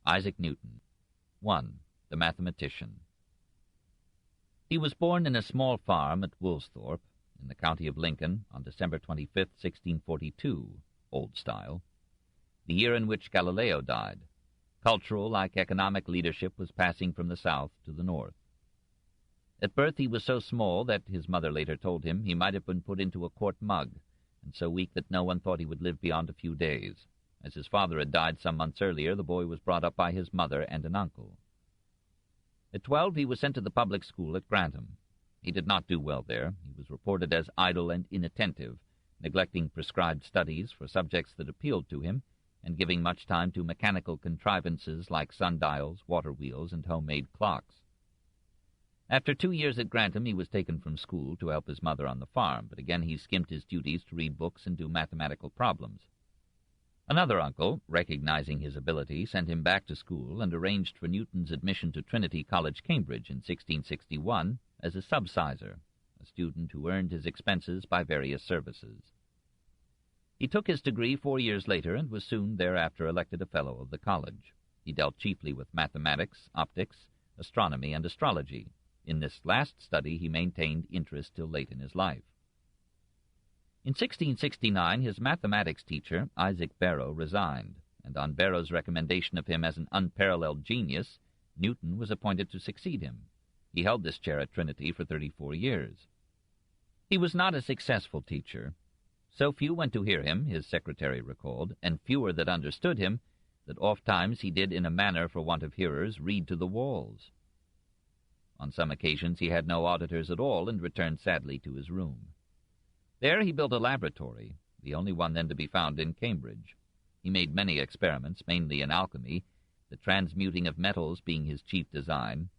Isaac Newton. 1. The Mathematician. He was born in a small farm at Woolsthorpe, in the county of Lincoln, on December 25, 1642, Old Style, the year in which Galileo died. Cultural, like economic leadership, was passing from the south to the north. At birth he was so small that, his mother later told him, he might have been put into a quart mug, and so weak that no one thought he would live beyond a few days. As his father had died some months earlier, the boy was brought up by his mother and an uncle. At 12 he was sent to the public school at Grantham. He did not do well there. He was reported as idle and inattentive, neglecting prescribed studies for subjects that appealed to him, and giving much time to mechanical contrivances like sundials, water wheels, and homemade clocks. After 2 years at Grantham, he was taken from school to help his mother on the farm, but again he skimped his duties to read books and do mathematical problems. Another uncle, recognizing his ability, sent him back to school and arranged for Newton's admission to Trinity College, Cambridge, in 1661 as a subsizar, a student who earned his expenses by various services. He took his degree 4 years later and was soon thereafter elected a fellow of the college. He dealt chiefly with mathematics, optics, astronomy, and astrology. In this last study he maintained interest till late in his life. In 1669 his mathematics teacher, Isaac Barrow, resigned, and on Barrow's recommendation of him as an unparalleled genius, Newton was appointed to succeed him. He held this chair at Trinity for 34 years. He was not a successful teacher. So few went to hear him, his secretary recalled, and fewer that understood him, that oft-times he did in a manner for want of hearers read to the walls. On some occasions he had no auditors at all, and returned sadly to his room. There he built a laboratory, the only one then to be found in Cambridge. He made many experiments, mainly in alchemy, the transmuting of metals being his chief design,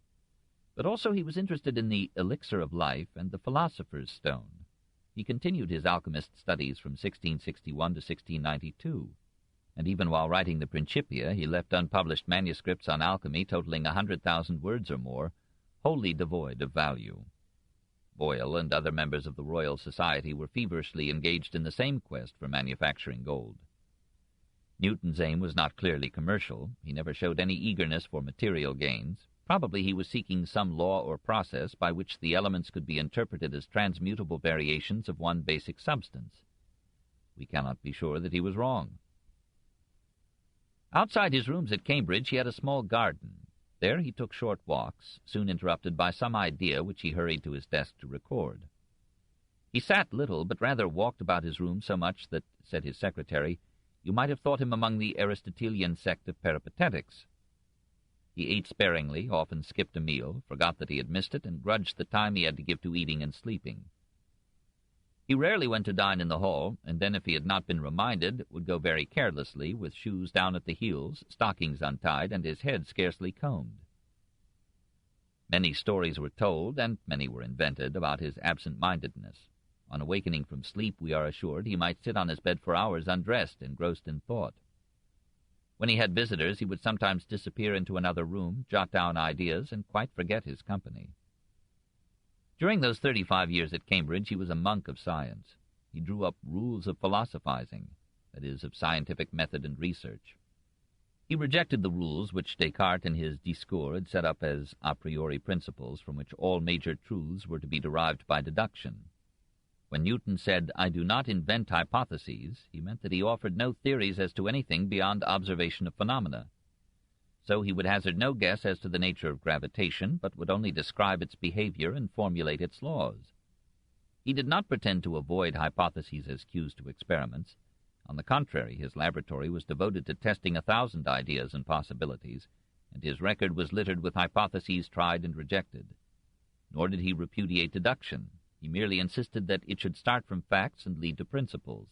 but also he was interested in the elixir of life and the Philosopher's Stone. He continued his alchemist studies from 1661 to 1692, and even while writing the Principia he left unpublished manuscripts on alchemy totaling 100,000 words or more, wholly devoid of value. Boyle and other members of the Royal Society were feverishly engaged in the same quest for manufacturing gold. Newton's aim was not clearly commercial. He never showed any eagerness for material gains. Probably he was seeking some law or process by which the elements could be interpreted as transmutable variations of one basic substance. We cannot be sure that he was wrong. Outside his rooms at Cambridge he had a small garden. There he took short walks, soon interrupted by some idea which he hurried to his desk to record. He sat little, but rather walked about his room so much that, said his secretary, you might have thought him among the Aristotelian sect of peripatetics. He ate sparingly, often skipped a meal, forgot that he had missed it, and grudged the time he had to give to eating and sleeping. He rarely went to dine in the hall, and then, if he had not been reminded, would go very carelessly, with shoes down at the heels, stockings untied, and his head scarcely combed. Many stories were told, and many were invented, about his absent-mindedness. On awakening from sleep, we are assured, he might sit on his bed for hours undressed, engrossed in thought. When he had visitors, he would sometimes disappear into another room, jot down ideas, and quite forget his company. During those 35 years at Cambridge, he was a monk of science. He drew up rules of philosophizing, that is, of scientific method and research. He rejected the rules which Descartes in his Discours had set up as a priori principles from which all major truths were to be derived by deduction. When Newton said, I do not invent hypotheses, he meant that he offered no theories as to anything beyond observation of phenomena. So he would hazard no guess as to the nature of gravitation, but would only describe its behavior and formulate its laws. He did not pretend to avoid hypotheses as cues to experiments. On the contrary, his laboratory was devoted to testing 1,000 ideas and possibilities, and his record was littered with hypotheses tried and rejected. Nor did he repudiate deduction. He merely insisted that it should start from facts and lead to principles.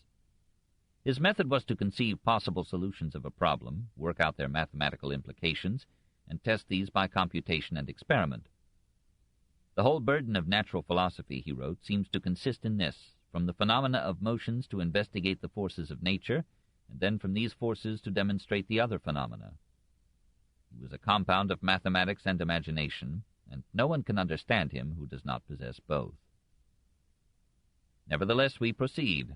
His method was to conceive possible solutions of a problem, work out their mathematical implications, and test these by computation and experiment. The whole burden of natural philosophy, he wrote, seems to consist in this, from the phenomena of motions to investigate the forces of nature, and then from these forces to demonstrate the other phenomena. He was a compound of mathematics and imagination, and no one can understand him who does not possess both. Nevertheless, we proceed.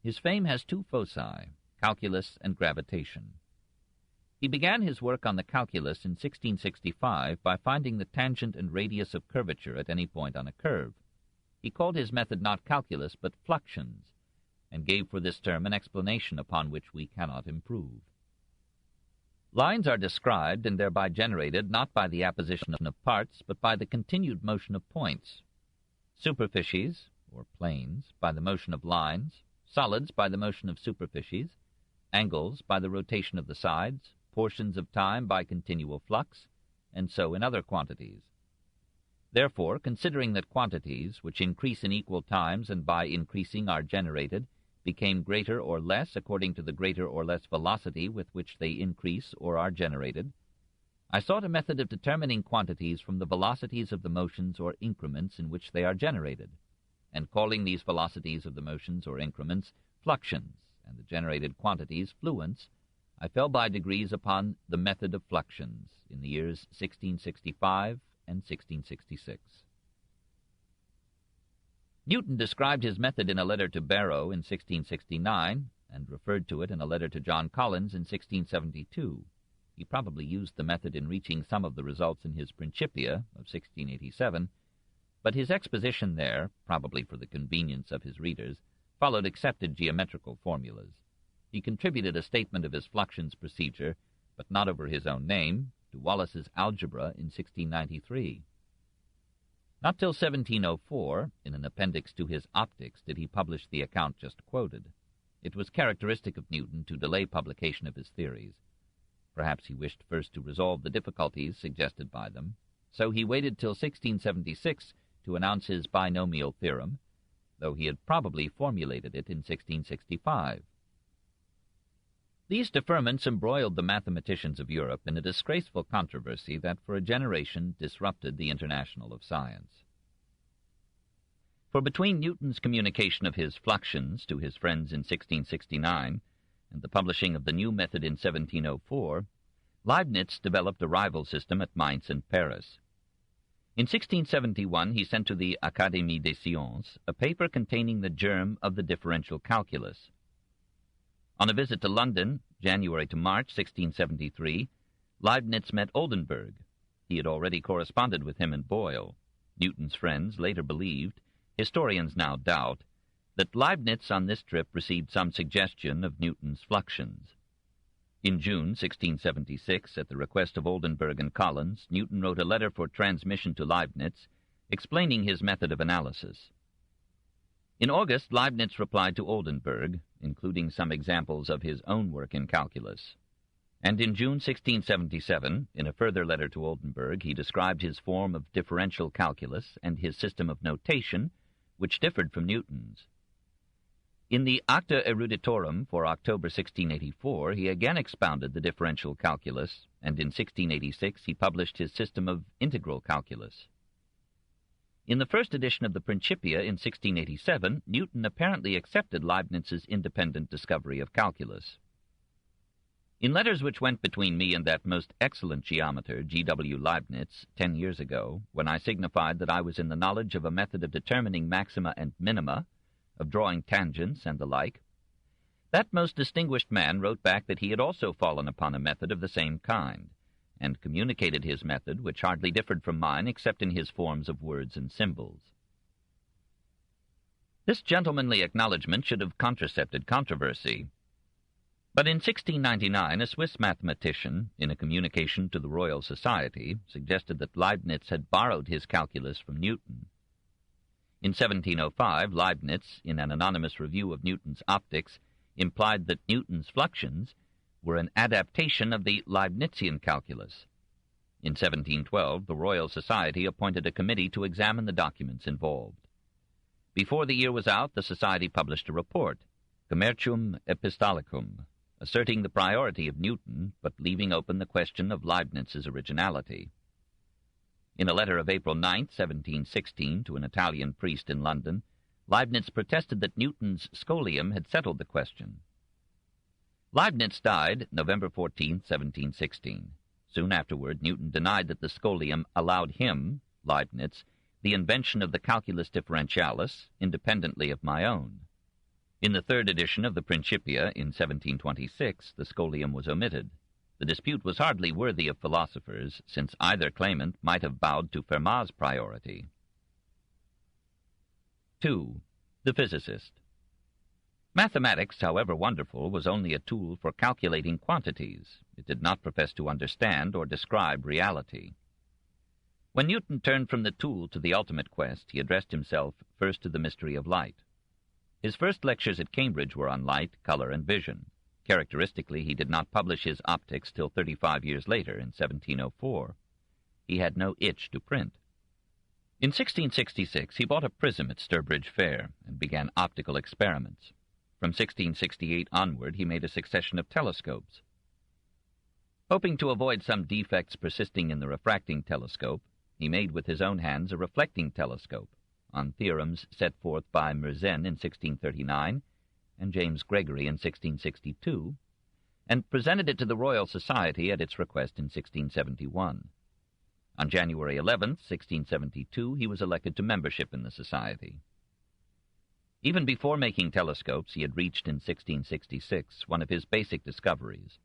His fame has two foci, calculus and gravitation. He began his work on the calculus in 1665 by finding the tangent and radius of curvature at any point on a curve. He called his method not calculus, but fluxions, and gave for this term an explanation upon which we cannot improve. Lines are described and thereby generated not by the apposition of parts, but by the continued motion of points. Superficies, or planes, by the motion of lines, solids by the motion of superficies, angles by the rotation of the sides, portions of time by continual flux, and so in other quantities. Therefore, considering that quantities, which increase in equal times and by increasing are generated, became greater or less according to the greater or less velocity with which they increase or are generated, I sought a method of determining quantities from the velocities of the motions or increments in which they are generated, and calling these velocities of the motions or increments fluxions, and the generated quantities fluents, I fell by degrees upon the method of fluxions in the years 1665 and 1666. Newton described his method in a letter to Barrow in 1669, and referred to it in a letter to John Collins in 1672. He probably used the method in reaching some of the results in his Principia of 1687, but his exposition there, probably for the convenience of his readers, followed accepted geometrical formulas. He contributed a statement of his fluxions procedure, but not over his own name, to Wallace's Algebra in 1693. Not till 1704, in an appendix to his Optics, did he publish the account just quoted. It was characteristic of Newton to delay publication of his theories. Perhaps he wished first to resolve the difficulties suggested by them, so he waited till 1676 to announce his binomial theorem, though he had probably formulated it in 1665. These deferments embroiled the mathematicians of Europe in a disgraceful controversy that for a generation disrupted the international of science. For between Newton's communication of his fluxions to his friends in 1669 and the publishing of the new method in 1704, Leibniz developed a rival system at Mainz and Paris. In 1671 he sent to the Académie des Sciences a paper containing the germ of the differential calculus. On a visit to London, January to March 1673, Leibniz met Oldenburg. He had already corresponded with him and Boyle. Newton's friends later believed, historians now doubt, that Leibniz on this trip received some suggestion of Newton's fluxions. In June 1676, at the request of Oldenburg and Collins, Newton wrote a letter for transmission to Leibniz, explaining his method of analysis. In August, Leibniz replied to Oldenburg, including some examples of his own work in calculus. And in June 1677, in a further letter to Oldenburg, he described his form of differential calculus and his system of notation, which differed from Newton's. In the Acta Eruditorum for October 1684, he again expounded the differential calculus, and in 1686 he published his system of integral calculus. In the first edition of the Principia in 1687, Newton apparently accepted Leibniz's independent discovery of calculus. In letters which went between me and that most excellent geometer, G.W. Leibniz, 10 years ago, when I signified that I was in the knowledge of a method of determining maxima and minima, of drawing tangents and the like, that most distinguished man wrote back that he had also fallen upon a method of the same kind, and communicated his method, which hardly differed from mine except in his forms of words and symbols. This gentlemanly acknowledgment should have contracepted controversy. But in 1699, a Swiss mathematician, in a communication to the Royal Society, suggested that Leibniz had borrowed his calculus from Newton. In 1705, Leibniz, in an anonymous review of Newton's Optics, implied that Newton's fluxions were an adaptation of the Leibnizian calculus. In 1712, the Royal Society appointed a committee to examine the documents involved. Before the year was out, the Society published a report, Commercium Epistolicum, asserting the priority of Newton, but leaving open the question of Leibniz's originality. In a letter of April 9, 1716, to an Italian priest in London, Leibniz protested that Newton's scholium had settled the question. Leibniz died November 14, 1716. Soon afterward, Newton denied that the scholium allowed him, Leibniz, the invention of the calculus differentialis, independently of my own. In the third edition of the Principia in 1726, the scholium was omitted. The dispute was hardly worthy of philosophers, since either claimant might have bowed to Fermat's priority. 2. The physicist. Mathematics, however wonderful, was only a tool for calculating quantities. It did not profess to understand or describe reality. When Newton turned from the tool to the ultimate quest, he addressed himself first to the mystery of light. His first lectures at Cambridge were on light, color, and vision. Characteristically, he did not publish his Optics till 35 years later, in 1704. He had no itch to print. In 1666, he bought a prism at Sturbridge Fair and began optical experiments. From 1668 onward, he made a succession of telescopes. Hoping to avoid some defects persisting in the refracting telescope, he made with his own hands a reflecting telescope, on theorems set forth by Mersenne in 1639 and James Gregory in 1662, and presented it to the Royal Society at its request in 1671. On January 11, 1672, he was elected to membership in the Society. Even before making telescopes, he had reached in 1666 one of his basic discoveries,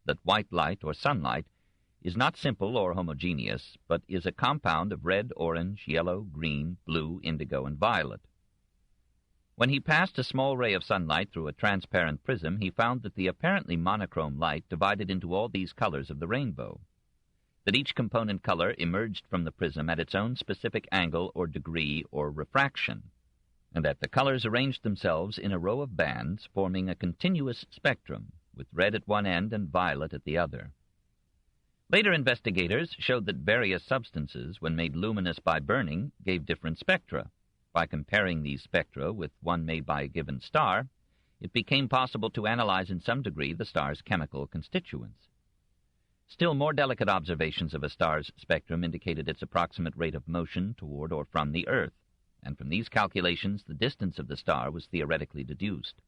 that white light, or sunlight, is not simple or homogeneous, but is a compound of red, orange, yellow, green, blue, indigo, and violet. When he passed a small ray of sunlight through a transparent prism, he found that the apparently monochrome light divided into all these colors of the rainbow, that each component color emerged from the prism at its own specific angle or degree or refraction, and that the colors arranged themselves in a row of bands forming a continuous spectrum, with red at one end and violet at the other. Later investigators showed that various substances, when made luminous by burning, gave different spectra. By comparing these spectra with one made by a given star, it became possible to analyze in some degree the star's chemical constituents. Still more delicate observations of a star's spectrum indicated its approximate rate of motion toward or from the Earth, and from these calculations the distance of the star was theoretically deduced.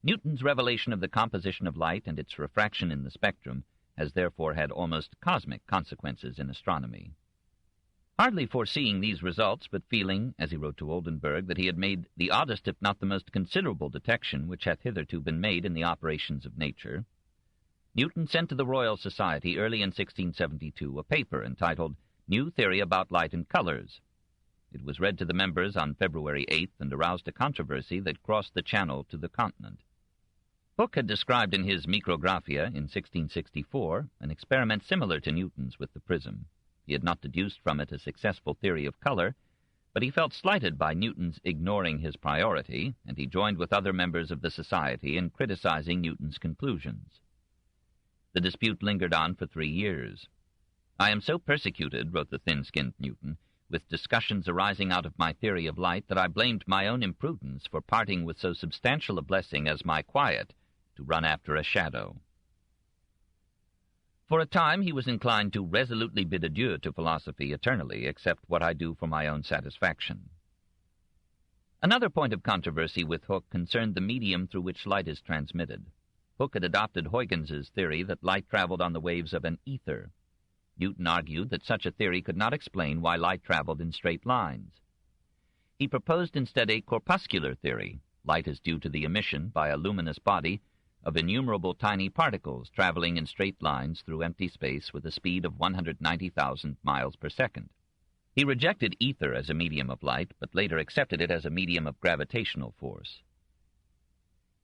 Newton's revelation of the composition of light and its refraction in the spectrum has therefore had almost cosmic consequences in astronomy. Hardly foreseeing these results, but feeling, as he wrote to Oldenburg, that he had made the oddest if not the most considerable detection which hath hitherto been made in the operations of nature, Newton sent to the Royal Society early in 1672 a paper entitled New Theory about Light and Colors. It was read to the members on February 8th and aroused a controversy that crossed the Channel to the continent. Hooke had described in his Micrographia in 1664 an experiment similar to Newton's with the prism. He had not deduced from it a successful theory of color, but he felt slighted by Newton's ignoring his priority, and he joined with other members of the Society in criticizing Newton's conclusions. The dispute lingered on for 3 years. "I am so persecuted," wrote the thin-skinned Newton, "with discussions arising out of my theory of light, that I blamed my own imprudence for parting with so substantial a blessing as my quiet to run after a shadow." For a time he was inclined to resolutely bid adieu to philosophy eternally, except what I do for my own satisfaction. Another point of controversy with Hooke concerned the medium through which light is transmitted. Hooke had adopted Huygens's theory that light traveled on the waves of an ether. Newton argued that such a theory could not explain why light traveled in straight lines. He proposed instead a corpuscular theory. Light is due to the emission by a luminous body of innumerable tiny particles traveling in straight lines through empty space with a speed of 190,000 miles per second. He rejected ether as a medium of light, but later accepted it as a medium of gravitational force.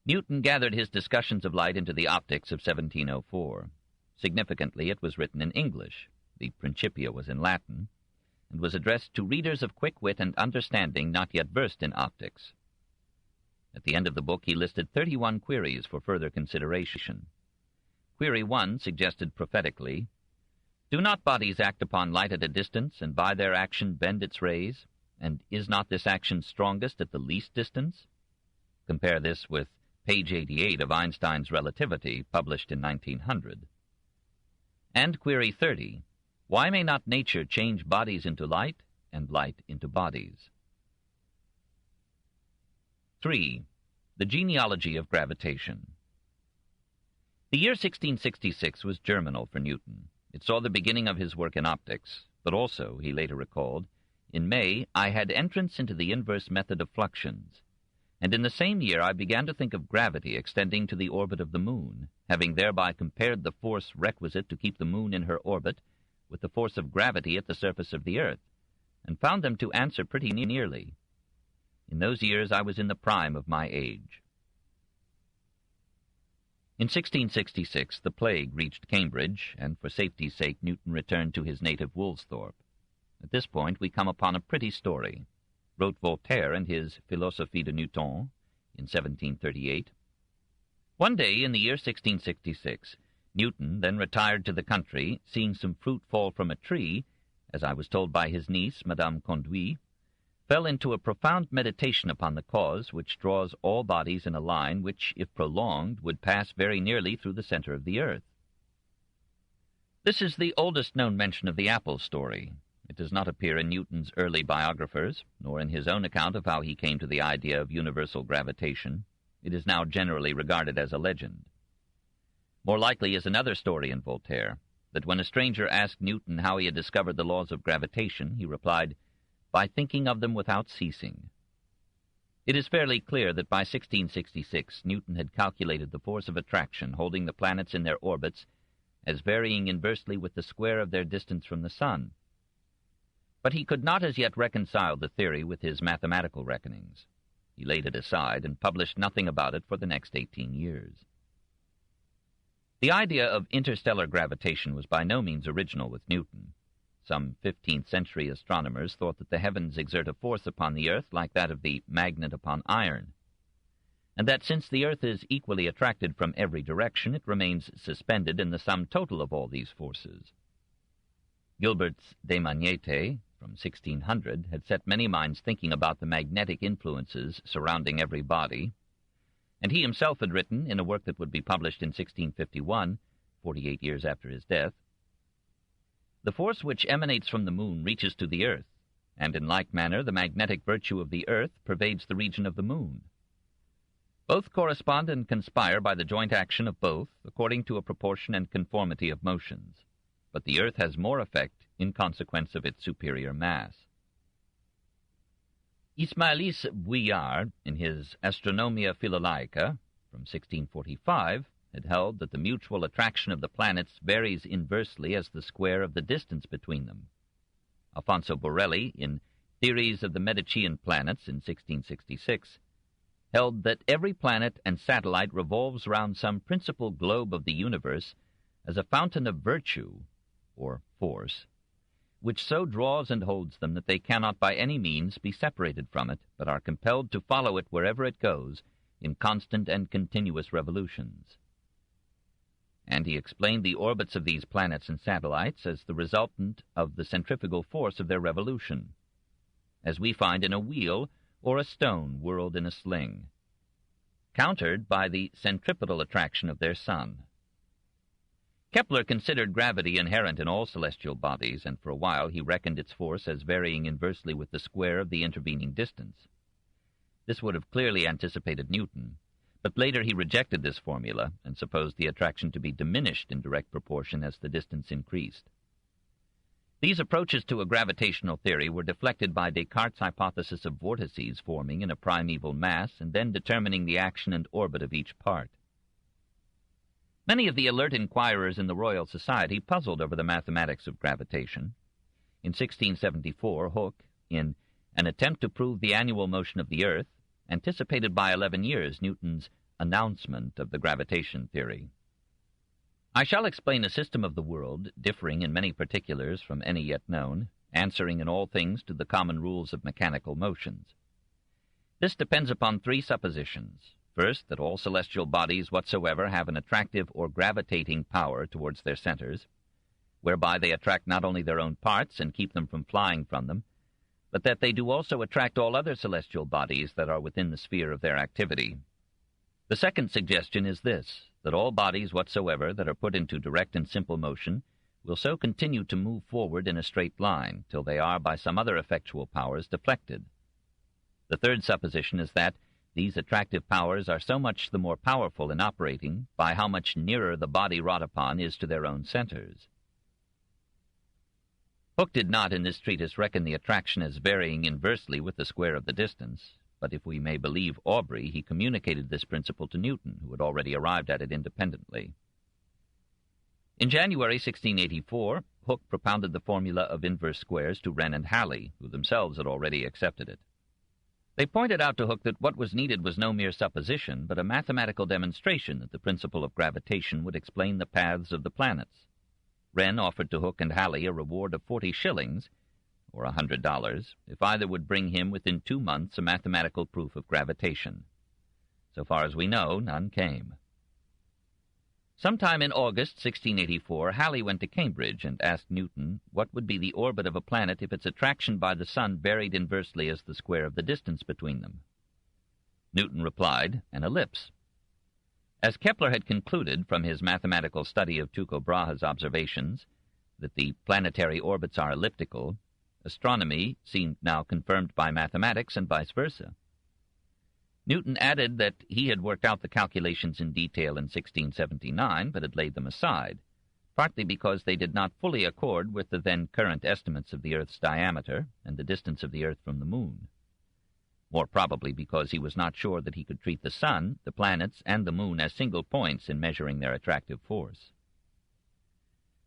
Newton gathered his discussions of light into the Optics of 1704. Significantly, it was written in English. The Principia was in Latin, and was addressed to readers of quick wit and understanding not yet versed in optics. At the end of the book he listed 31 queries for further consideration. Query 1 suggested prophetically, "Do not bodies act upon light at a distance, and by their action bend its rays? And is not this action strongest at the least distance?" Compare this with page 88 of Einstein's Relativity, published in 1900. And query 30, "Why may not nature change bodies into light, and light into bodies?" 3. The Genealogy of Gravitation. The year 1666 was germinal for Newton. It saw the beginning of his work in optics, but also, he later recalled, "In May I had entrance into the inverse method of fluxions. and in the same year I began to think of gravity extending to the orbit of the moon, having thereby compared the force requisite to keep the moon in her orbit with the force of gravity at the surface of the earth, and found them to answer pretty nearly. In those years I was in the prime of my age. In 1666 the plague reached Cambridge, and for safety's sake Newton returned to his native Woolsthorpe. At this point we come upon a pretty story, wrote Voltaire in his Philosophie de Newton in 1738. One day in the year 1666, Newton then retired to the country, seeing some fruit fall from a tree, as I was told by his niece, Madame Conduit, fell into a profound meditation upon the cause which draws all bodies in a line which, if prolonged, would pass very nearly through the center of the earth. This is the oldest known mention of the apple story. It does not appear in Newton's early biographers, nor in his own account of how he came to the idea of universal gravitation. It is now generally regarded as a legend. More likely is another story in Voltaire, that when a stranger asked Newton how he had discovered the laws of gravitation, he replied, "By thinking of them without ceasing." It is fairly clear that by 1666 Newton had calculated the force of attraction holding the planets in their orbits as varying inversely with the square of their distance from the sun. But he could not as yet reconcile the theory with his mathematical reckonings. He laid it aside and published nothing about it for the next 18 years. The idea of interstellar gravitation was by no means original with Newton. Some 15th century astronomers thought that the heavens exert a force upon the earth like that of the magnet upon iron, and that since the earth is equally attracted from every direction, it remains suspended in the sum total of all these forces. Gilbert's De Magnete, from 1600, had set many minds thinking about the magnetic influences surrounding every body, and he himself had written, in a work that would be published in 1651, 48 years after his death, "The force which emanates from the moon reaches to the earth, and in like manner the magnetic virtue of the earth pervades the region of the moon. Both correspond and conspire by the joint action of both, according to a proportion and conformity of motions, but the earth has more effect in consequence of its superior mass." Ismailis Bouillard, in his Astronomia Philolaica, from 1645, had held that the mutual attraction of the planets varies inversely as the square of the distance between them. Alfonso Borelli, in Theories of the Medicean Planets in 1666, held that every planet and satellite revolves round some principal globe of the universe as a fountain of virtue, or force, which so draws and holds them that they cannot by any means be separated from it, but are compelled to follow it wherever it goes, in constant and continuous revolutions. And he explained the orbits of these planets and satellites as the resultant of the centrifugal force of their revolution, as we find in a wheel or a stone whirled in a sling, countered by the centripetal attraction of their sun. Kepler considered gravity inherent in all celestial bodies, and for a while he reckoned its force as varying inversely with the square of the intervening distance. This would have clearly anticipated Newton, but later he rejected this formula and supposed the attraction to be diminished in direct proportion as the distance increased. These approaches to a gravitational theory were deflected by Descartes' hypothesis of vortices forming in a primeval mass and then determining the action and orbit of each part. Many of the alert inquirers in the Royal Society puzzled over the mathematics of gravitation. In 1674, Hooke, in An Attempt to Prove the Annual Motion of the Earth, anticipated by 11 years Newton's announcement of the gravitation theory. "I shall explain a system of the world, differing in many particulars from any yet known, answering in all things to the common rules of mechanical motions. This depends upon three suppositions. First, that all celestial bodies whatsoever have an attractive or gravitating power towards their centers, whereby they attract not only their own parts and keep them from flying from them, but that they do also attract all other celestial bodies that are within the sphere of their activity. The second suggestion is this, that all bodies whatsoever that are put into direct and simple motion will so continue to move forward in a straight line till they are by some other effectual powers deflected. The third supposition is that these attractive powers are so much the more powerful in operating by how much nearer the body wrought upon is to their own centers." Hooke did not in this treatise reckon the attraction as varying inversely with the square of the distance, but if we may believe Aubrey, he communicated this principle to Newton, who had already arrived at it independently. In January 1684, Hooke propounded the formula of inverse squares to Wren and Halley, who themselves had already accepted it. They pointed out to Hooke that what was needed was no mere supposition, but a mathematical demonstration that the principle of gravitation would explain the paths of the planets. Wren offered to Hooke and Halley a reward of 40 shillings, or $100, if either would bring him within 2 months a mathematical proof of gravitation. So far as we know, none came. Sometime in August 1684, Halley went to Cambridge and asked Newton what would be the orbit of a planet if its attraction by the sun varied inversely as the square of the distance between them. Newton replied, an ellipse. As Kepler had concluded from his mathematical study of Tycho Brahe's observations that the planetary orbits are elliptical, astronomy seemed now confirmed by mathematics and vice versa. Newton added that he had worked out the calculations in detail in 1679, but had laid them aside, partly because they did not fully accord with the then current estimates of the Earth's diameter and the distance of the Earth from the Moon. More probably because he was not sure that he could treat the Sun, the planets, and the Moon as single points in measuring their attractive force.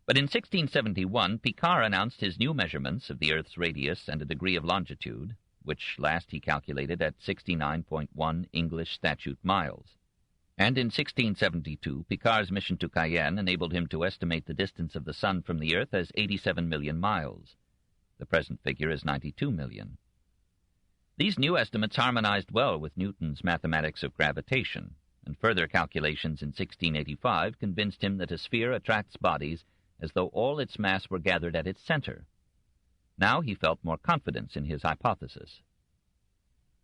But in 1671, Picard announced his new measurements of the Earth's radius and a degree of longitude, which last he calculated at 69.1 English statute miles. And in 1672, Picard's mission to Cayenne enabled him to estimate the distance of the Sun from the Earth as 87 million miles. The present figure is 92 million. These new estimates harmonized well with Newton's mathematics of gravitation, and further calculations in 1685 convinced him that a sphere attracts bodies as though all its mass were gathered at its center. Now he felt more confidence in his hypothesis.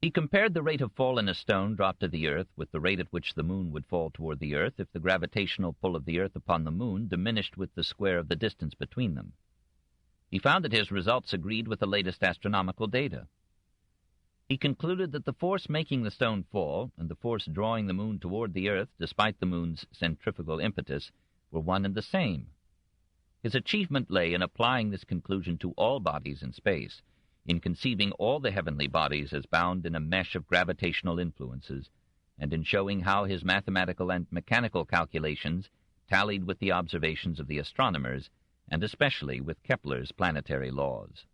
He compared the rate of fall in a stone dropped to the Earth with the rate at which the Moon would fall toward the Earth if the gravitational pull of the Earth upon the Moon diminished with the square of the distance between them. He found that his results agreed with the latest astronomical data. He concluded that the force making the stone fall and the force drawing the Moon toward the Earth, despite the Moon's centrifugal impetus, were one and the same. His achievement lay in applying this conclusion to all bodies in space, in conceiving all the heavenly bodies as bound in a mesh of gravitational influences, and in showing how his mathematical and mechanical calculations tallied with the observations of the astronomers, and especially with Kepler's planetary laws.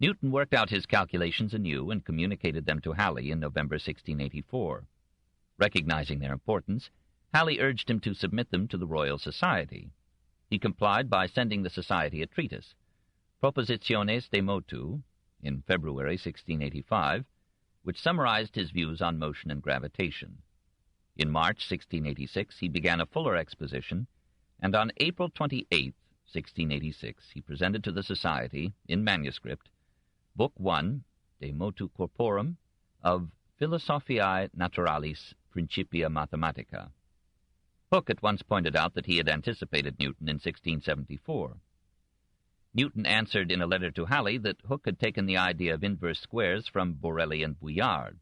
Newton worked out his calculations anew and communicated them to Halley in November 1684. Recognizing their importance, Halley urged him to submit them to the Royal Society. He complied by sending the Society a treatise, Propositiones de Motu, in February 1685, which summarized his views on motion and gravitation. In March 1686, he began a fuller exposition, and on April 28, 1686, he presented to the Society, in manuscript, Book 1, De Motu Corporum, of Philosophiae Naturalis Principia Mathematica. Hooke at once pointed out that he had anticipated Newton in 1674. Newton answered in a letter to Halley that Hooke had taken the idea of inverse squares from Borelli and Bouillard.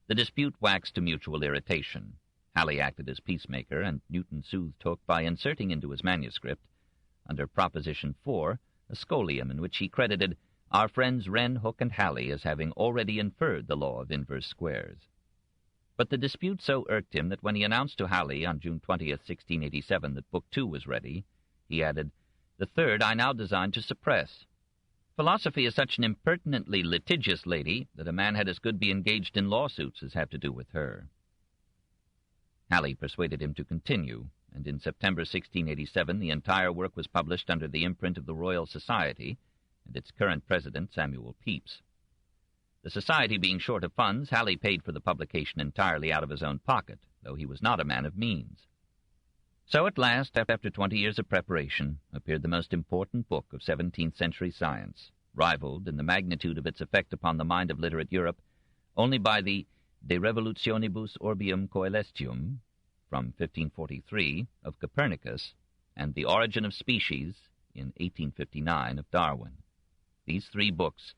The dispute waxed to mutual irritation. Halley acted as peacemaker, and Newton soothed Hooke by inserting into his manuscript, under Proposition 4, a scholium in which he credited our friends Wren, Hooke, and Halley as having already inferred the law of inverse squares. But the dispute so irked him that when he announced to Halley on June 20th, 1687, that Book 2 was ready, he added, "The third I now design to suppress. Philosophy is such an impertinently litigious lady that a man had as good be engaged in lawsuits as have to do with her." Halley persuaded him to continue, and in September 1687 the entire work was published under the imprint of the Royal Society and its current president, Samuel Pepys. The Society being short of funds, Halley paid for the publication entirely out of his own pocket, though he was not a man of means. So at last, after 20 years of preparation, appeared the most important book of 17th-century science, rivaled in the magnitude of its effect upon the mind of literate Europe only by the De Revolutionibus Orbium Coelestium, from 1543, of Copernicus, and The Origin of Species, in 1859, of Darwin. These 3 books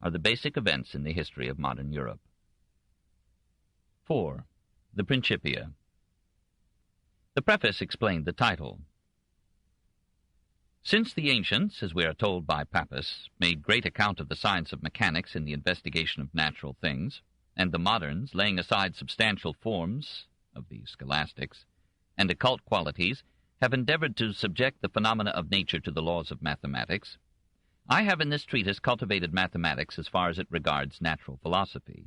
are the basic events in the history of modern Europe. 4. The Principia. The preface explained the title. Since the ancients, as we are told by Pappus, made great account of the science of mechanics in the investigation of natural things, and the moderns, laying aside substantial forms of the scholastics and occult qualities, have endeavored to subject the phenomena of nature to the laws of mathematics, I have in this treatise cultivated mathematics as far as it regards natural philosophy.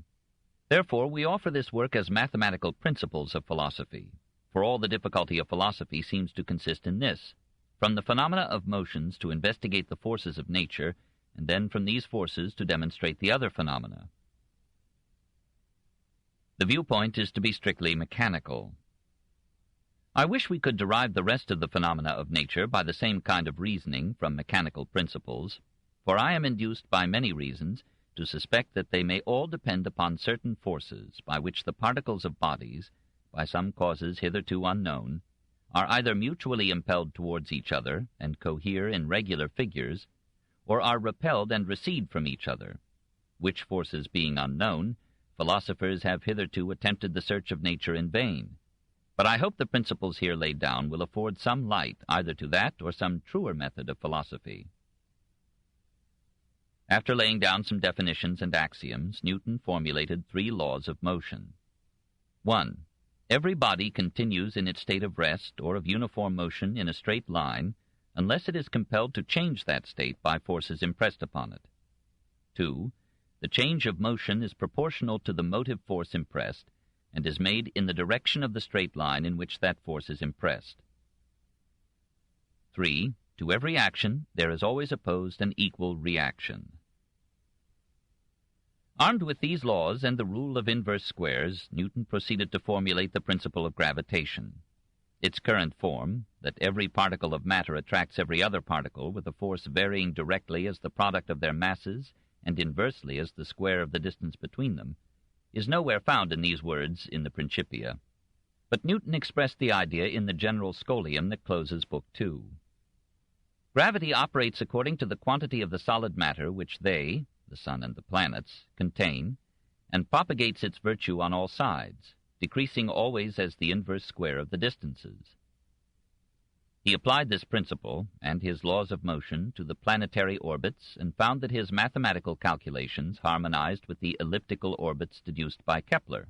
Therefore, we offer this work as mathematical principles of philosophy, for all the difficulty of philosophy seems to consist in this: from the phenomena of motions to investigate the forces of nature, and then from these forces to demonstrate the other phenomena. The viewpoint is to be strictly mechanical. I wish we could derive the rest of the phenomena of nature by the same kind of reasoning from mechanical principles, for I am induced by many reasons to suspect that they may all depend upon certain forces by which the particles of bodies, by some causes hitherto unknown, are either mutually impelled towards each other and cohere in regular figures, or are repelled and recede from each other, which forces being unknown, philosophers have hitherto attempted the search of nature in vain. But I hope the principles here laid down will afford some light either to that or some truer method of philosophy. After laying down some definitions and axioms, Newton formulated 3 laws of motion. 1. Every body continues in its state of rest or of uniform motion in a straight line unless it is compelled to change that state by forces impressed upon it. 2. The change of motion is proportional to the motive force impressed and is made in the direction of the straight line in which that force is impressed. 3. To every action there is always opposed an equal reaction. Armed with these laws and the rule of inverse squares, Newton proceeded to formulate the principle of gravitation. Its current form, that every particle of matter attracts every other particle with a force varying directly as the product of their masses and inversely as the square of the distance between them, is nowhere found in these words in the Principia. But Newton expressed the idea in the general scholium that closes Book 2. Gravity operates according to the quantity of the solid matter which they, the sun and the planets, contain, and propagates its virtue on all sides, decreasing always as the inverse square of the distances. He applied this principle and his laws of motion to the planetary orbits and found that his mathematical calculations harmonized with the elliptical orbits deduced by Kepler.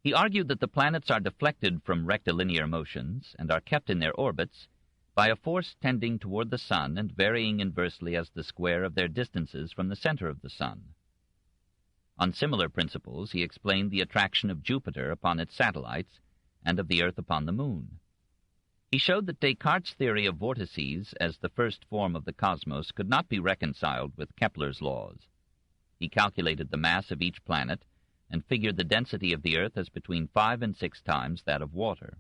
He argued that the planets are deflected from rectilinear motions and are kept in their orbits by a force tending toward the sun and varying inversely as the square of their distances from the center of the sun. On similar principles, he explained the attraction of Jupiter upon its satellites and of the Earth upon the moon. He showed that Descartes' theory of vortices as the first form of the cosmos could not be reconciled with Kepler's laws. He calculated the mass of each planet and figured the density of the Earth as between 5 and 6 times that of water.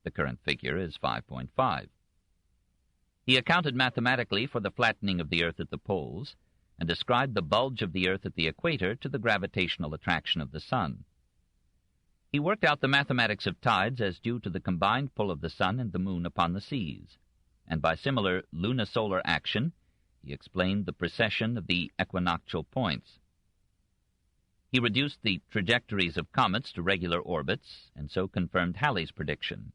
The current figure is 5.5. He accounted mathematically for the flattening of the Earth at the poles, and ascribed the bulge of the Earth at the equator to the gravitational attraction of the sun. He worked out the mathematics of tides as due to the combined pull of the sun and the moon upon the seas, and by similar lunisolar action he explained the precession of the equinoctial points. He reduced the trajectories of comets to regular orbits, and so confirmed Halley's prediction.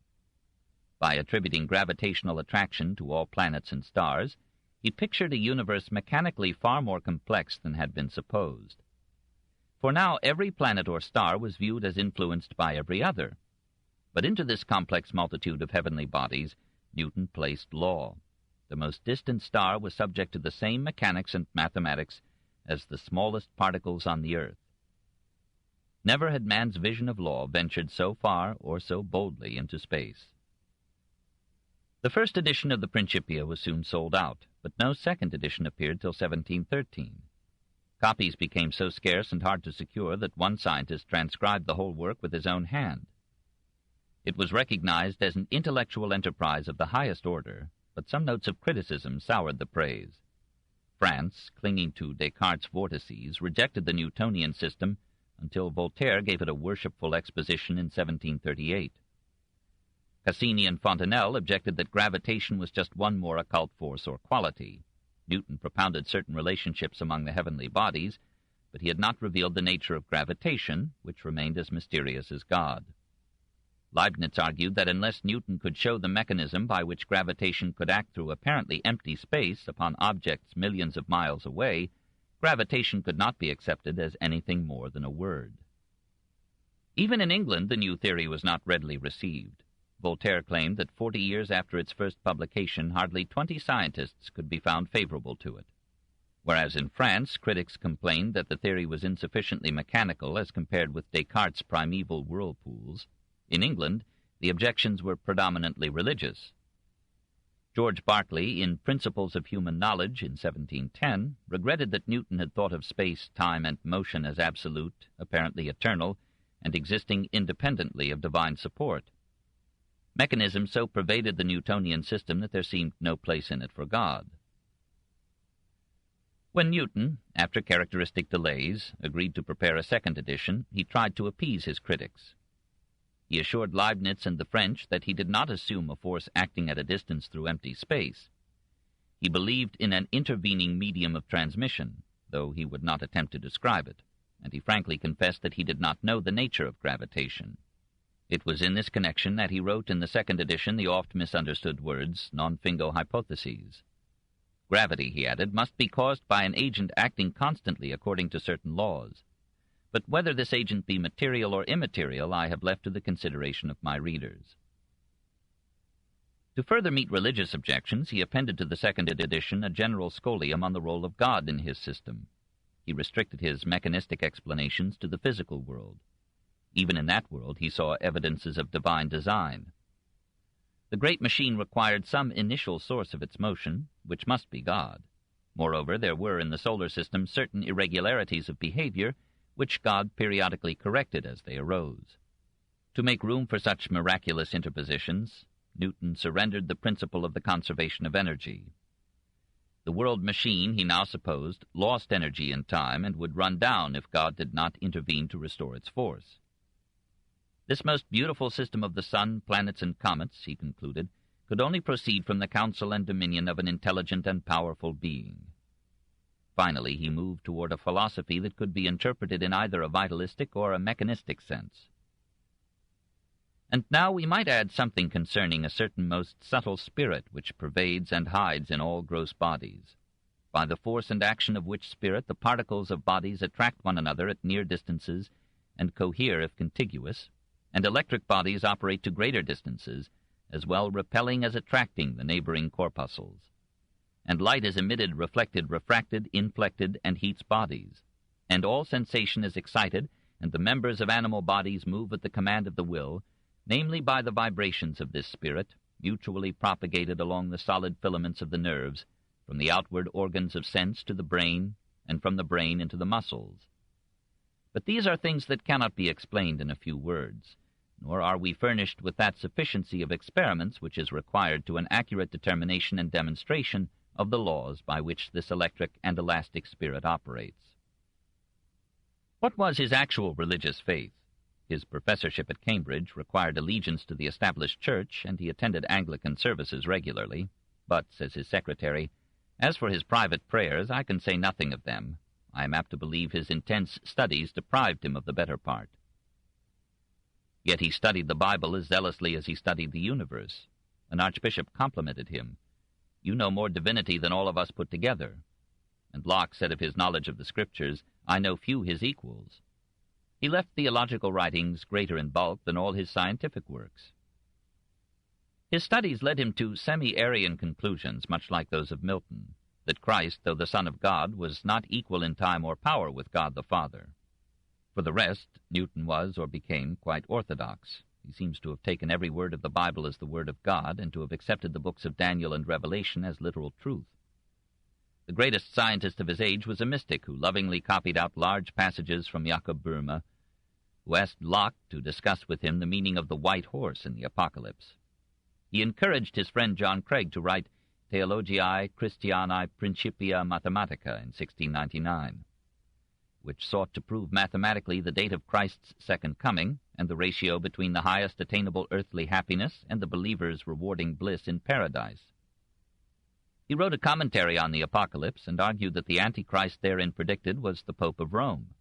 By attributing gravitational attraction to all planets and stars, he pictured a universe mechanically far more complex than had been supposed. For now every planet or star was viewed as influenced by every other. But into this complex multitude of heavenly bodies Newton placed law. The most distant star was subject to the same mechanics and mathematics as the smallest particles on the earth. Never had man's vision of law ventured so far or so boldly into space. The first edition of the Principia was soon sold out, but no second edition appeared till 1713. Copies became so scarce and hard to secure that one scientist transcribed the whole work with his own hand. It was recognized as an intellectual enterprise of the highest order, but some notes of criticism soured the praise. France, clinging to Descartes' vortices, rejected the Newtonian system until Voltaire gave it a worshipful exposition in 1738. Cassini and Fontenelle objected that gravitation was just one more occult force or quality. Newton propounded certain relationships among the heavenly bodies, but he had not revealed the nature of gravitation, which remained as mysterious as God. Leibniz argued that unless Newton could show the mechanism by which gravitation could act through apparently empty space upon objects millions of miles away, gravitation could not be accepted as anything more than a word. Even in England, the new theory was not readily received. Voltaire claimed that 40 years after its first publication, hardly 20 scientists could be found favorable to it. Whereas in France, critics complained that the theory was insufficiently mechanical as compared with Descartes' primeval whirlpools, in England, the objections were predominantly religious. George Berkeley, in Principles of Human Knowledge in 1710, regretted that Newton had thought of space, time, and motion as absolute, apparently eternal, and existing independently of divine support. Mechanism so pervaded the Newtonian system that there seemed no place in it for God. When Newton, after characteristic delays, agreed to prepare a second edition, he tried to appease his critics. He assured Leibniz and the French that he did not assume a force acting at a distance through empty space. He believed in an intervening medium of transmission, though he would not attempt to describe it, and he frankly confessed that he did not know the nature of gravitation. It was in this connection that he wrote in the second edition the oft-misunderstood words, non fingo hypotheses. Gravity, he added, must be caused by an agent acting constantly according to certain laws. But whether this agent be material or immaterial, I have left to the consideration of my readers. To further meet religious objections, he appended to the second edition a general scholium on the role of God in his system. He restricted his mechanistic explanations to the physical world. Even in that world, he saw evidences of divine design. The great machine required some initial source of its motion, which must be God. Moreover, there were in the solar system certain irregularities of behavior, which God periodically corrected as they arose. To make room for such miraculous interpositions, Newton surrendered the principle of the conservation of energy. The world machine, he now supposed, lost energy in time and would run down if God did not intervene to restore its force. This most beautiful system of the sun, planets, and comets, he concluded, could only proceed from the counsel and dominion of an intelligent and powerful being. Finally, he moved toward a philosophy that could be interpreted in either a vitalistic or a mechanistic sense. And now we might add something concerning a certain most subtle spirit which pervades and hides in all gross bodies, by the force and action of which spirit the particles of bodies attract one another at near distances and cohere if contiguous, and electric bodies operate to greater distances, as well repelling as attracting the neighboring corpuscles. And light is emitted, reflected, refracted, inflected, and heats bodies. And all sensation is excited, and the members of animal bodies move at the command of the will, namely by the vibrations of this spirit, mutually propagated along the solid filaments of the nerves, from the outward organs of sense to the brain, and from the brain into the muscles. But these are things that cannot be explained in a few words, nor are we furnished with that sufficiency of experiments which is required to an accurate determination and demonstration of the laws by which this electric and elastic spirit operates. What was his actual religious faith? His professorship at Cambridge required allegiance to the established church, and he attended Anglican services regularly. But, says his secretary, as for his private prayers, I can say nothing of them. I am apt to believe his intense studies deprived him of the better part. Yet he studied the Bible as zealously as he studied the universe. An archbishop complimented him. You know more divinity than all of us put together. And Locke said of his knowledge of the Scriptures, I know few his equals. He left theological writings greater in bulk than all his scientific works. His studies led him to semi-Arian conclusions, much like those of Milton, that Christ, though the Son of God, was not equal in time or power with God the Father. For the rest, Newton was or became quite orthodox. He seems to have taken every word of the Bible as the word of God, and to have accepted the books of Daniel and Revelation as literal truth. The greatest scientist of his age was a mystic who lovingly copied out large passages from Jacob Boehme, who asked Locke to discuss with him the meaning of the white horse in the Apocalypse. He encouraged his friend John Craig to write Theologiae Christianae Principia Mathematica in 1699, which sought to prove mathematically the date of Christ's second coming and the ratio between the highest attainable earthly happiness and the believer's rewarding bliss in paradise. He wrote a commentary on the Apocalypse and argued that the Antichrist therein predicted was the Pope of Rome.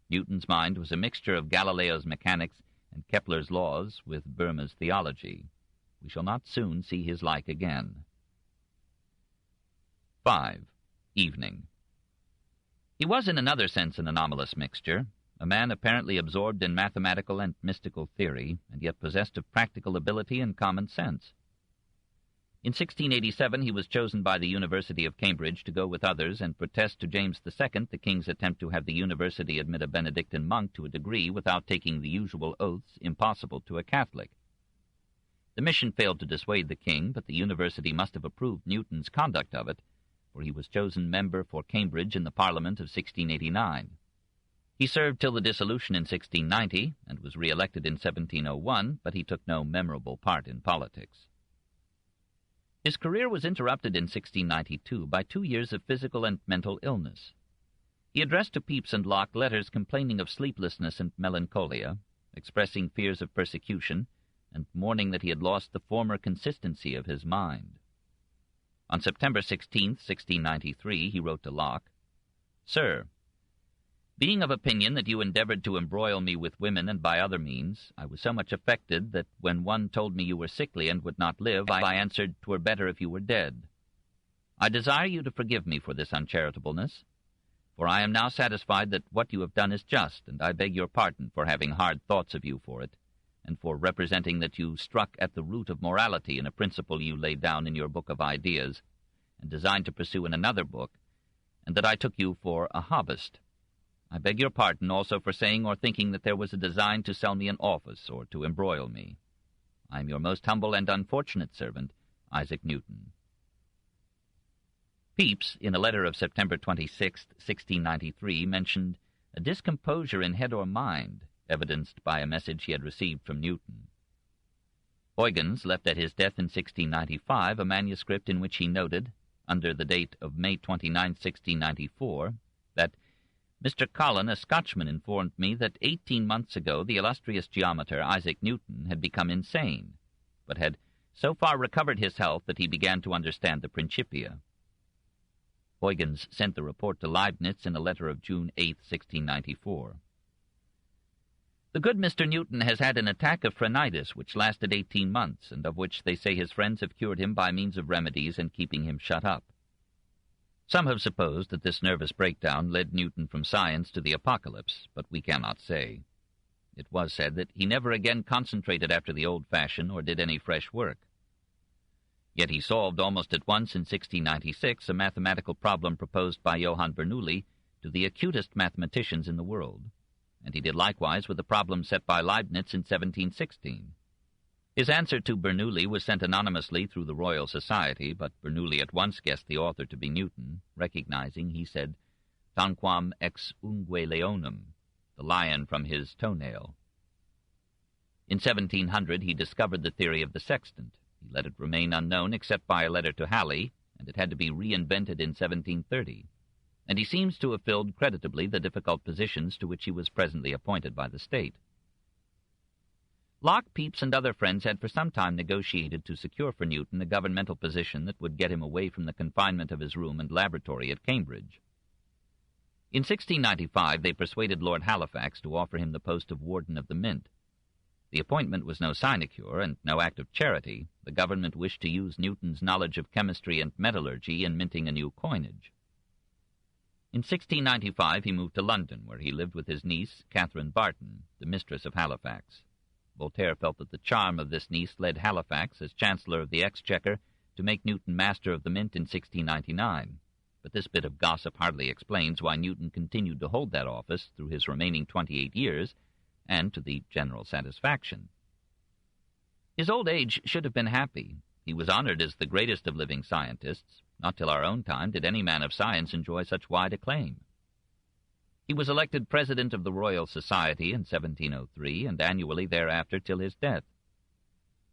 Newton's mind was a mixture of Galileo's mechanics and Kepler's laws with Burma's theology. We shall not soon see his like again. 5. Evening. He was in another sense an anomalous mixture, a man apparently absorbed in mathematical and mystical theory, and yet possessed of practical ability and common sense. In 1687 he was chosen by the University of Cambridge to go with others and protest to James II the king's attempt to have the university admit a Benedictine monk to a degree without taking the usual oaths impossible to a Catholic. The mission failed to dissuade the king, but the university must have approved Newton's conduct of it, for he was chosen member for Cambridge in the Parliament of 1689. He served till the dissolution in 1690, and was re-elected in 1701, but he took no memorable part in politics. His career was interrupted in 1692 by 2 years of physical and mental illness. He addressed to Pepys and Locke letters complaining of sleeplessness and melancholia, expressing fears of persecution, and mourning that he had lost the former consistency of his mind. On September 16, 1693, he wrote to Locke, "Sir, being of opinion that you endeavored to embroil me with women and by other means, I was so much affected that when one told me you were sickly and would not live, I answered 'twere better if you were dead. I desire you to forgive me for this uncharitableness, for I am now satisfied that what you have done is just, and I beg your pardon for having hard thoughts of you for it, and for representing that you struck at the root of morality in a principle you laid down in your book of ideas, and designed to pursue in another book, and that I took you for a hobbist. I beg your pardon also for saying or thinking that there was a design to sell me an office or to embroil me. I am your most humble and unfortunate servant, Isaac Newton." Pepys, in a letter of September 26, 1693, mentioned a discomposure in head or mind, evidenced by a message he had received from Newton. Huygens left at his death in 1695 a manuscript in which he noted, under the date of May 29, 1694, that Mr. Colin, a Scotchman, informed me that 18 months ago the illustrious geometer Isaac Newton had become insane, but had so far recovered his health that he began to understand the Principia. Huygens sent the report to Leibniz in a letter of June 8, 1694. "The good Mr. Newton has had an attack of phrenitis which lasted 18 months, and of which they say his friends have cured him by means of remedies and keeping him shut up. Some have supposed that this nervous breakdown led Newton from science to the apocalypse, but we cannot say. It was said that he never again concentrated after the old fashion or did any fresh work. Yet he solved almost at once in 1696 a mathematical problem proposed by Johann Bernoulli to the acutest mathematicians in the world, and he did likewise with a problem set by Leibniz in 1716. His answer to Bernoulli was sent anonymously through the Royal Society, but Bernoulli at once guessed the author to be Newton, recognizing, he said, tanquam ex ungue leonum, the lion from his toenail. In 1700 he discovered the theory of the sextant. He let it remain unknown except by a letter to Halley, and it had to be reinvented in 1730, and he seems to have filled creditably the difficult positions to which he was presently appointed by the state. Locke, Pepys, and other friends had for some time negotiated to secure for Newton a governmental position that would get him away from the confinement of his room and laboratory at Cambridge. In 1695 they persuaded Lord Halifax to offer him the post of Warden of the Mint. The appointment was no sinecure and no act of charity. The government wished to use Newton's knowledge of chemistry and metallurgy in minting a new coinage. In 1695 he moved to London, where he lived with his niece, Catherine Barton, the mistress of Halifax. Voltaire felt that the charm of this niece led Halifax, as Chancellor of the Exchequer, to make Newton Master of the Mint in 1699, but this bit of gossip hardly explains why Newton continued to hold that office through his remaining 28 years, and to the general satisfaction. His old age should have been happy. He was honored as the greatest of living scientists. Not till our own time did any man of science enjoy such wide acclaim. He was elected President of the Royal Society in 1703, and annually thereafter till his death.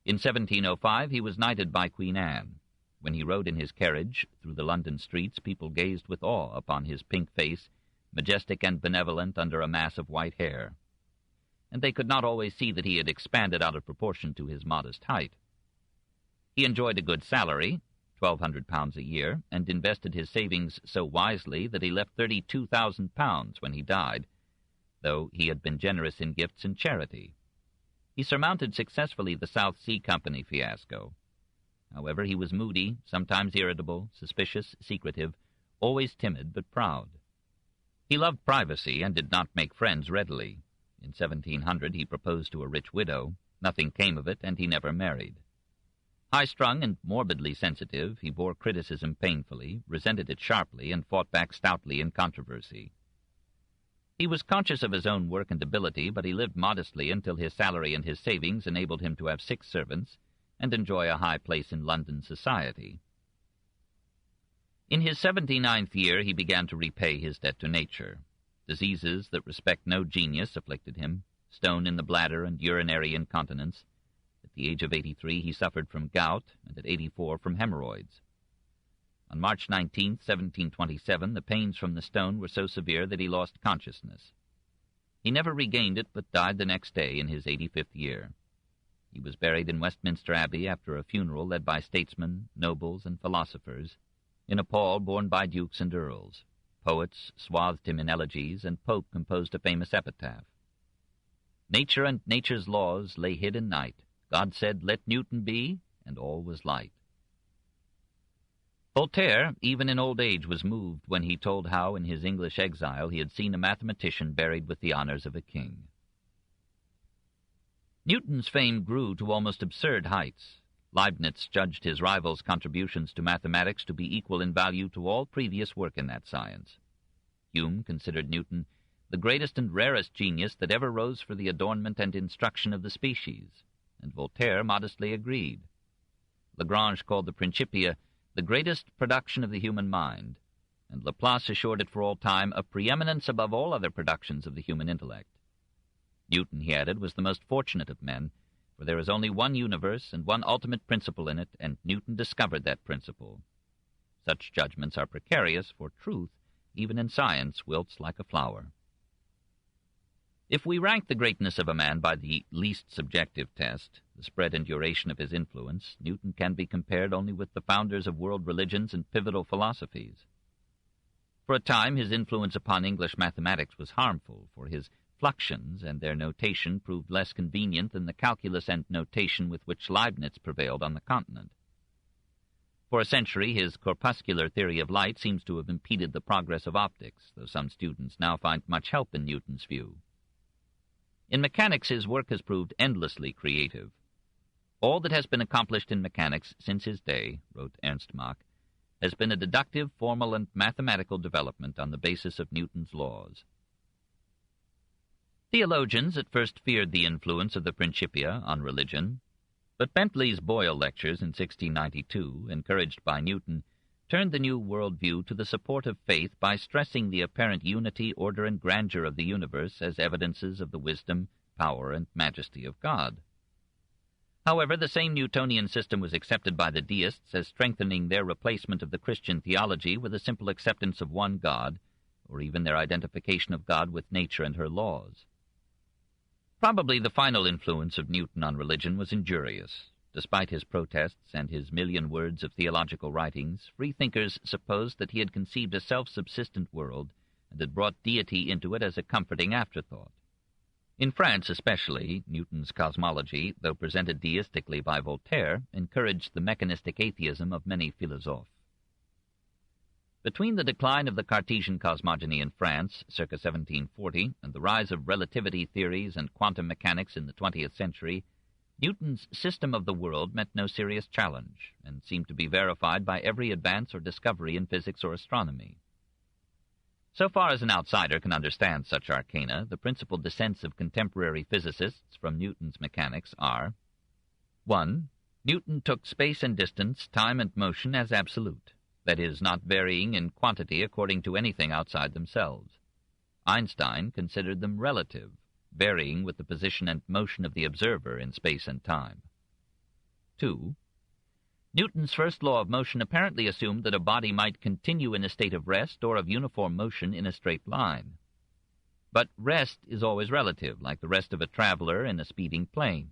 In 1705 he was knighted by Queen Anne. When he rode in his carriage through the London streets, people gazed with awe upon his pink face, majestic and benevolent under a mass of white hair. And they could not always see that he had expanded out of proportion to his modest height. He enjoyed a good salary, £1,200 a year, and invested his savings so wisely that he left £32,000 when he died, though he had been generous in gifts and charity. He surmounted successfully the South Sea Company fiasco. However, he was moody, sometimes irritable, suspicious, secretive, always timid but proud. He loved privacy and did not make friends readily. In 1700 he proposed to a rich widow. Nothing came of it, and he never married. High-strung and morbidly sensitive, he bore criticism painfully, resented it sharply, and fought back stoutly in controversy. He was conscious of his own work and ability, but he lived modestly until his salary and his savings enabled him to have 6 servants and enjoy a high place in London society. In his 79th year he began to repay his debt to nature. Diseases that respect no genius afflicted him, stone in the bladder and urinary incontinence. At the age of 83 he suffered from gout, and at 84 from hemorrhoids. On March 19, 1727, the pains from the stone were so severe that he lost consciousness. He never regained it, but died the next day in his 85th year. He was buried in Westminster Abbey after a funeral led by statesmen, nobles, and philosophers, in a pall borne by dukes and earls. Poets swathed him in elegies, and Pope composed a famous epitaph. Nature and nature's laws lay hid in night. God said, "Let Newton be," and all was light. Voltaire, even in old age, was moved when he told how, in his English exile, he had seen a mathematician buried with the honors of a king. Newton's fame grew to almost absurd heights. Leibniz judged his rival's contributions to mathematics to be equal in value to all previous work in that science. Hume considered Newton the greatest and rarest genius that ever rose for the adornment and instruction of the species, and Voltaire modestly agreed. Lagrange called the Principia the greatest production of the human mind, and Laplace assured it for all time a preeminence above all other productions of the human intellect. Newton, he added, was the most fortunate of men, for there is only one universe and one ultimate principle in it, and Newton discovered that principle. Such judgments are precarious, for truth, even in science, wilts like a flower. If we rank the greatness of a man by the least subjective test, the spread and duration of his influence, Newton can be compared only with the founders of world religions and pivotal philosophies. For a time, his influence upon English mathematics was harmful, for his fluxions and their notation proved less convenient than the calculus and notation with which Leibniz prevailed on the continent. For a century, his corpuscular theory of light seems to have impeded the progress of optics, though some students now find much help in Newton's view. In mechanics, his work has proved endlessly creative. All that has been accomplished in mechanics since his day, wrote Ernst Mach, has been a deductive, formal, and mathematical development on the basis of Newton's laws. Theologians at first feared the influence of the Principia on religion, but Bentley's Boyle lectures in 1692, encouraged by Newton, turned the new world view to the support of faith by stressing the apparent unity, order, and grandeur of the universe as evidences of the wisdom, power, and majesty of God. However, the same Newtonian system was accepted by the deists as strengthening their replacement of the Christian theology with a simple acceptance of one God, or even their identification of God with nature and her laws. Probably the final influence of Newton on religion was injurious. Despite his protests and his million words of theological writings, freethinkers supposed that he had conceived a self-subsistent world and had brought deity into it as a comforting afterthought. In France especially, Newton's cosmology, though presented deistically by Voltaire, encouraged the mechanistic atheism of many philosophes. Between the decline of the Cartesian cosmogony in France, circa 1740, and the rise of relativity theories and quantum mechanics in the 20th century, Newton's system of the world met no serious challenge, and seemed to be verified by every advance or discovery in physics or astronomy. So far as an outsider can understand such arcana, the principal dissents of contemporary physicists from Newton's mechanics are: 1. Newton took space and distance, time and motion as absolute, that is, not varying in quantity according to anything outside themselves. Einstein considered them relative, varying with the position and motion of the observer in space and time. 2. Newton's first law of motion apparently assumed that a body might continue in a state of rest or of uniform motion in a straight line. But rest is always relative, like the rest of a traveler in a speeding plane.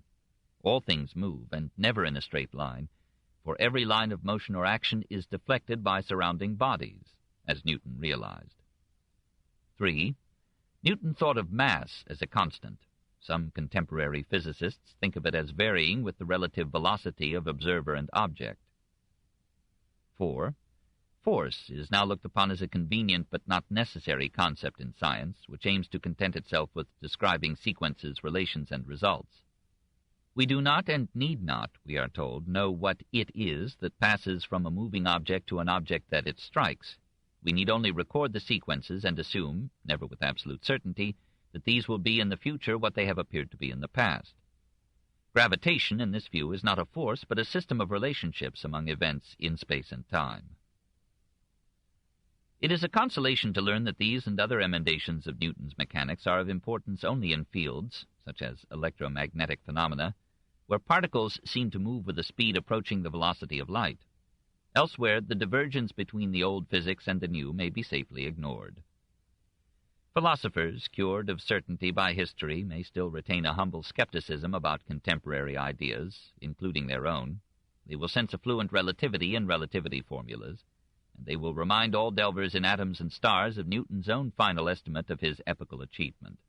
All things move, and never in a straight line, for every line of motion or action is deflected by surrounding bodies, as Newton realized. 3. Newton thought of mass as a constant, Some contemporary physicists think of it as varying with the relative velocity of observer and object. 4. Force is now looked upon as a convenient but not necessary concept in science, which aims to content itself with describing sequences, relations, and results. We do not and need not, we are told, know what it is that passes from a moving object to an object that it strikes. We need only record the sequences and assume, never with absolute certainty, that these will be in the future what they have appeared to be in the past. Gravitation, in this view, is not a force, but a system of relationships among events in space and time. It is a consolation to learn that these and other emanations of Newton's mechanics are of importance only in fields, such as electromagnetic phenomena, where particles seem to move with a speed approaching the velocity of light. Elsewhere, the divergence between the old physics and the new may be safely ignored. Philosophers, cured of certainty by history, may still retain a humble skepticism about contemporary ideas, including their own. They will sense a fluent relativity in relativity formulas, and they will remind all delvers in atoms and stars of Newton's own final estimate of his epical achievement.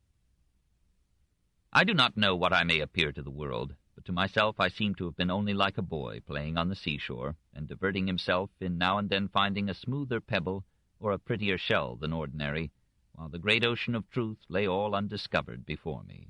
I do not know what I may appear to the world, but to myself I seem to have been only like a boy playing on the seashore, and diverting himself in now and then finding a smoother pebble or a prettier shell than ordinary, while the great ocean of truth lay all undiscovered before me.